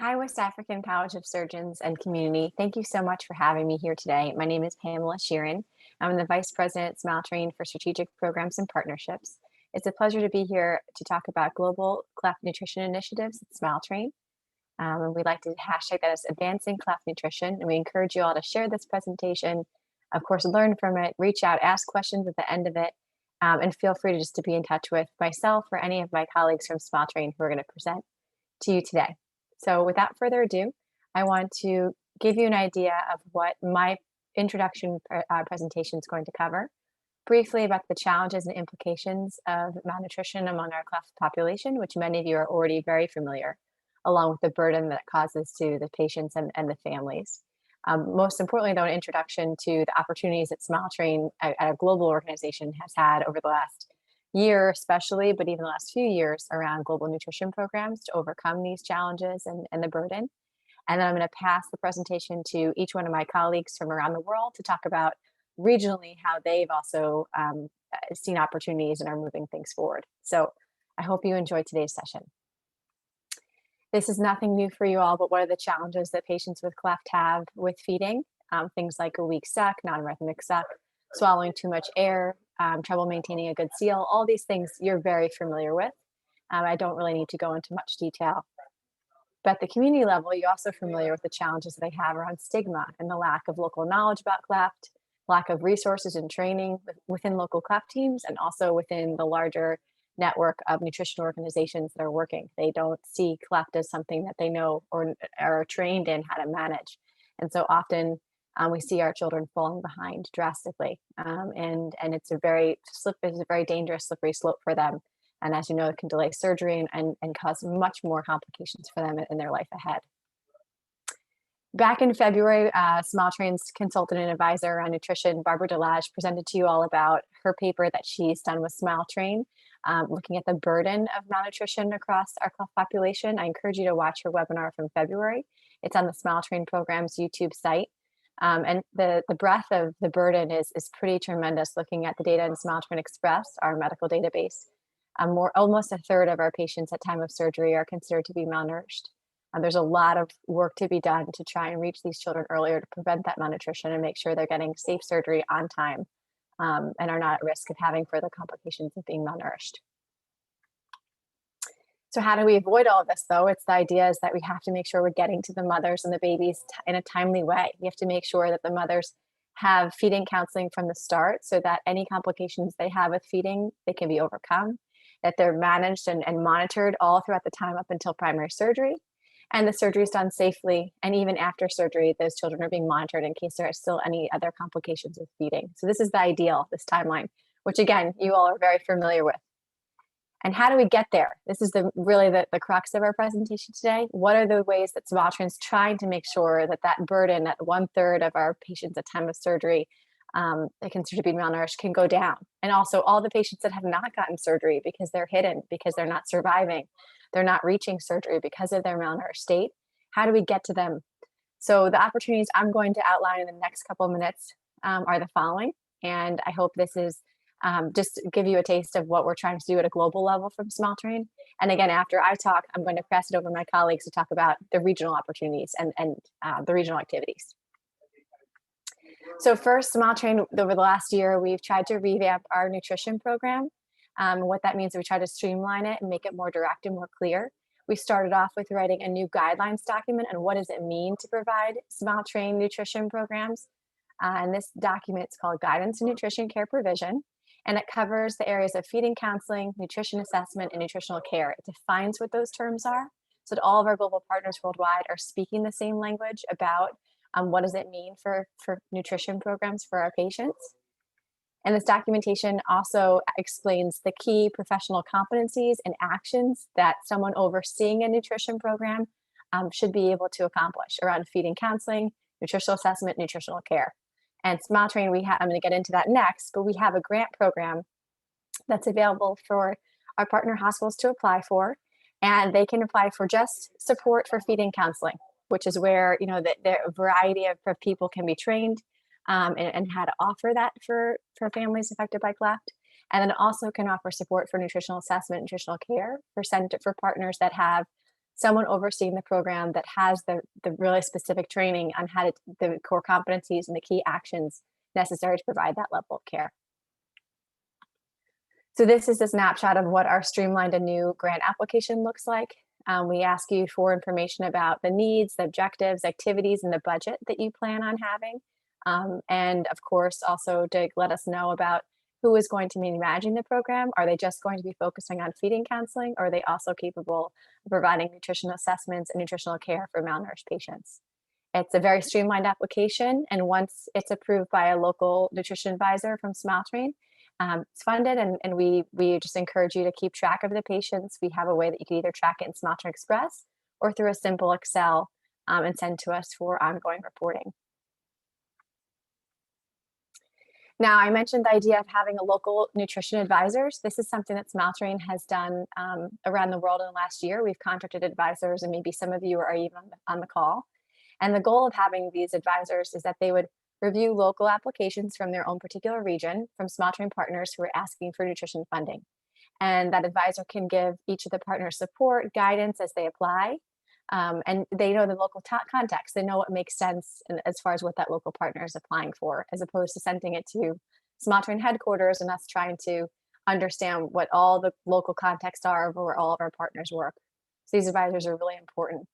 Hi, West African College of Surgeons and Community. Thank you so much for having me here today. My name is Pamela Sheeran. I'm the Vice President at Smile Train for Strategic Programs and Partnerships. It's a pleasure to be here to talk about global cleft nutrition initiatives at Smile Train. And we like to hashtag that as advancing cleft nutrition. And we encourage you all to share this presentation, of course, learn from it, reach out, ask questions at the end of it, and feel free to just to be in touch with myself or any of my colleagues from Smile Train who are going to present to you today. So without further ado, I want to give you an idea of what my introduction presentation is going to cover. Briefly about the challenges and implications of malnutrition among our cleft population, which many of you are already very familiar, along with the burden that it causes to the patients and the families. Most importantly, though, an introduction to the opportunities that Smile Train, at a global organization, has had over the last year especially, but even the last few years around global nutrition programs to overcome these challenges and the burden. And then I'm going to pass the presentation to each one of my colleagues from around the world to talk about regionally how they've also seen opportunities and are moving things forward. So I hope you enjoy today's session. This is nothing new for you all, but what are the challenges that patients with cleft have with feeding? Things like a weak suck, non-rhythmic suck, swallowing too much air, trouble maintaining a good seal, all these things you're very familiar with. I don't really need to go into much detail. But at the community level, you're also familiar with the challenges they have around stigma and the lack of local knowledge about cleft, lack of resources and training within local cleft teams, and also within the larger network of nutrition organizations that are working. They don't see cleft as something that they know or are trained in how to manage. And so often we see our children falling behind drastically. And it's a very dangerous, slippery slope for them. And as you know, it can delay surgery and cause much more complications for them in their life ahead. Back in February, Smile Train's consultant and advisor around nutrition, Barbara Delage, presented to you all about her paper that she's done with Smile Train, looking at the burden of malnutrition across our cleft population. I encourage you to watch her webinar from February. It's on the Smile Train program's YouTube site. And the breadth of the burden is pretty tremendous. Looking at the data in Smile Train Express, our medical database, almost a third of our patients at time of surgery are considered to be malnourished. There's a lot of work to be done to try and reach these children earlier to prevent that malnutrition and make sure they're getting safe surgery on time and are not at risk of having further complications of being malnourished. So how do we avoid all of this, though? It's the idea is that we have to make sure we're getting to the mothers and the babies in a timely way. We have to make sure that the mothers have feeding counseling from the start so that any complications they have with feeding, they can be overcome, that they're managed and monitored all throughout the time up until primary surgery. And the surgery is done safely. And even after surgery, those children are being monitored in case there are still any other complications with feeding. So this is the ideal, this timeline, which again, you all are very familiar with. And how do we get there? This is really the crux of our presentation today. What are the ways that Smile Train's trying to make sure that that burden, that 1/3 of our patients at time of surgery that consider to be malnourished can go down? And also all the patients that have not gotten surgery because they're hidden, because they're not surviving, they're not reaching surgery because of their malnourished state. How do we get to them? So the opportunities I'm going to outline in the next couple of minutes are the following. And I hope this is just give you a taste of what we're trying to do at a global level from Smile Train. And again, after I talk, I'm going to pass it over to my colleagues to talk about the regional opportunities and the regional activities. So first, Smile Train, over the last year, we've tried to revamp our nutrition program. What that means is we try to streamline it and make it more direct and more clear. We started off with writing a new guidelines document and what does it mean to provide Smile Train nutrition programs. And this document is called Guidance in Nutrition Care Provision. And it covers the areas of feeding counseling, nutrition assessment, and nutritional care. It defines what those terms are so that all of our global partners worldwide are speaking the same language about what does it mean for nutrition programs for our patients. And this documentation also explains the key professional competencies and actions that someone overseeing a nutrition program should be able to accomplish around feeding counseling, nutritional assessment, nutritional care. And Smile Train, I'm going to get into that next, but we have a grant program that's available for our partner hospitals to apply for, and they can apply for just support for feeding counseling, which is where the variety of people can be trained and how to offer that for families affected by cleft, and then also can offer support for nutritional assessment, nutritional care for partners that have someone overseeing the program that has the really specific training on how to, the core competencies and the key actions necessary to provide that level of care. So this is a snapshot of what our streamlined and new grant application looks like. We ask you for information about the needs, the objectives, activities, and the budget that you plan on having. And of course, also to let us know about who is going to be managing the program. Are they just going to be focusing on feeding counseling, or are they also capable of providing nutritional assessments and nutritional care for malnourished patients? It's a very streamlined application, and once it's approved by a local nutrition advisor from SmileTrain, it's funded, and we just encourage you to keep track of the patients. We have a way that you can either track it in SmileTrain Express or through a simple Excel, and send to us for ongoing reporting. Now, I mentioned the idea of having a local nutrition advisors. This is something that SmileTrain has done around the world in the last year. We've contracted advisors, and maybe some of you are even on the call. And the goal of having these advisors is that they would review local applications from their own particular region from SmileTrain partners who are asking for nutrition funding. And that advisor can give each of the partners support, guidance as they apply. And they know the local context. They know what makes sense as far as what that local partner is applying for, as opposed to sending it to SmileTrain headquarters and us trying to understand what all the local contexts are of where all of our partners work. So these advisors are really important.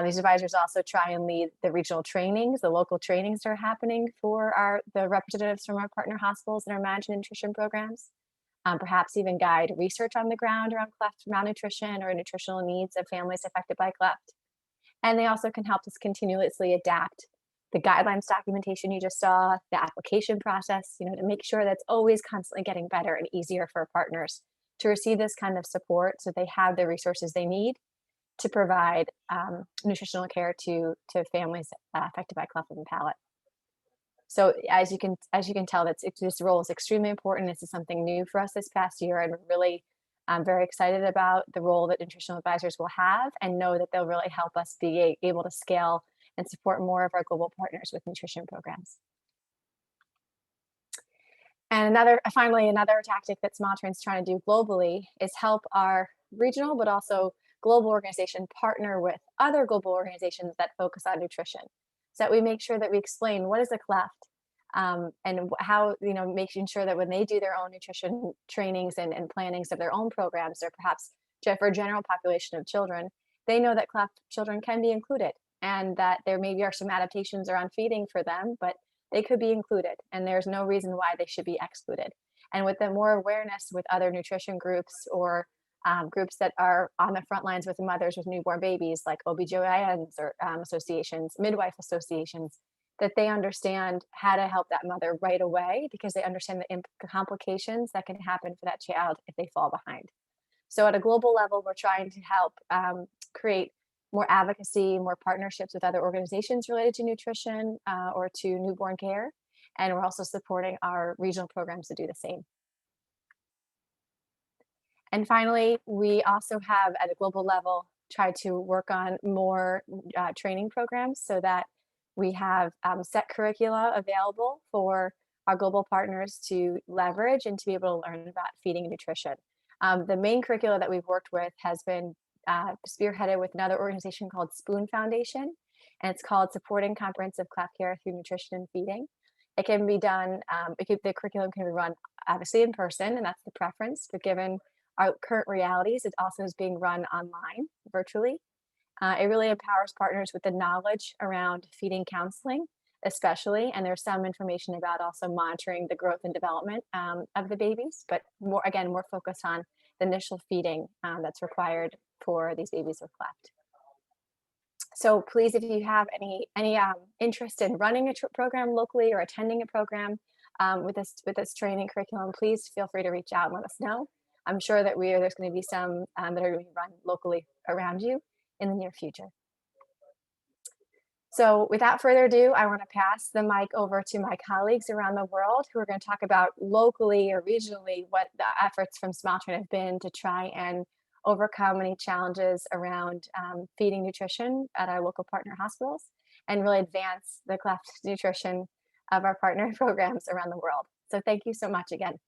These advisors also try and lead the regional trainings, the local trainings that are happening for the representatives from our partner hospitals and our managed nutrition programs. Perhaps even guide research on the ground around cleft malnutrition or nutritional needs of families affected by cleft. And they also can help us continuously adapt the guidelines documentation you just saw, the application process, to make sure that's always constantly getting better and easier for our partners to receive this kind of support so they have the resources they need to provide nutritional care to families affected by cleft lip and palate. So as you can tell, this role is extremely important. This is something new for us this past year, and we're really very excited about the role that nutritional advisors will have, and know that they'll really help us be able to scale and support more of our global partners with nutrition programs. And finally, another tactic that SmileTrain is trying to do globally is help our regional, but also global organization partner with other global organizations that focus on nutrition, so that we make sure that we explain what is a cleft, and how, making sure that when they do their own nutrition trainings and plannings of their own programs, or perhaps for a general population of children, they know that cleft children can be included, and that there maybe are some adaptations around feeding for them, but they could be included, and there's no reason why they should be excluded. And with the more awareness with other nutrition groups, or groups that are on the front lines with mothers with newborn babies, like OBGYNs or associations, midwife associations, that they understand how to help that mother right away, because they understand the complications that can happen for that child if they fall behind. So at a global level, we're trying to help create more advocacy, more partnerships with other organizations related to nutrition or to newborn care. And we're also supporting our regional programs to do the same. And finally, we also have, at a global level, tried to work on more training programs, so that we have set curricula available for our global partners to leverage and to be able to learn about feeding and nutrition. The main curricula that we've worked with has been spearheaded with another organization called Spoon Foundation, and it's called Supporting Comprehensive Cleft Care Through Nutrition and Feeding. It can be done, the curriculum can be run obviously in person, and that's the preference, but given our current realities, it also is being run online, virtually. It really empowers partners with the knowledge around feeding counseling, especially, and there's some information about also monitoring the growth and development of the babies, but more focused on the initial feeding that's required for these babies with cleft. So please, if you have any interest in running a program locally or attending a program with this training curriculum, please feel free to reach out and let us know. I'm sure that there's going to be some that are going to be run locally around you in the near future. So without further ado, I want to pass the mic over to my colleagues around the world who are going to talk about locally or regionally what the efforts from SmileTrain have been to try and overcome any challenges around feeding nutrition at our local partner hospitals, and really advance the cleft nutrition of our partner programs around the world. So thank you so much again.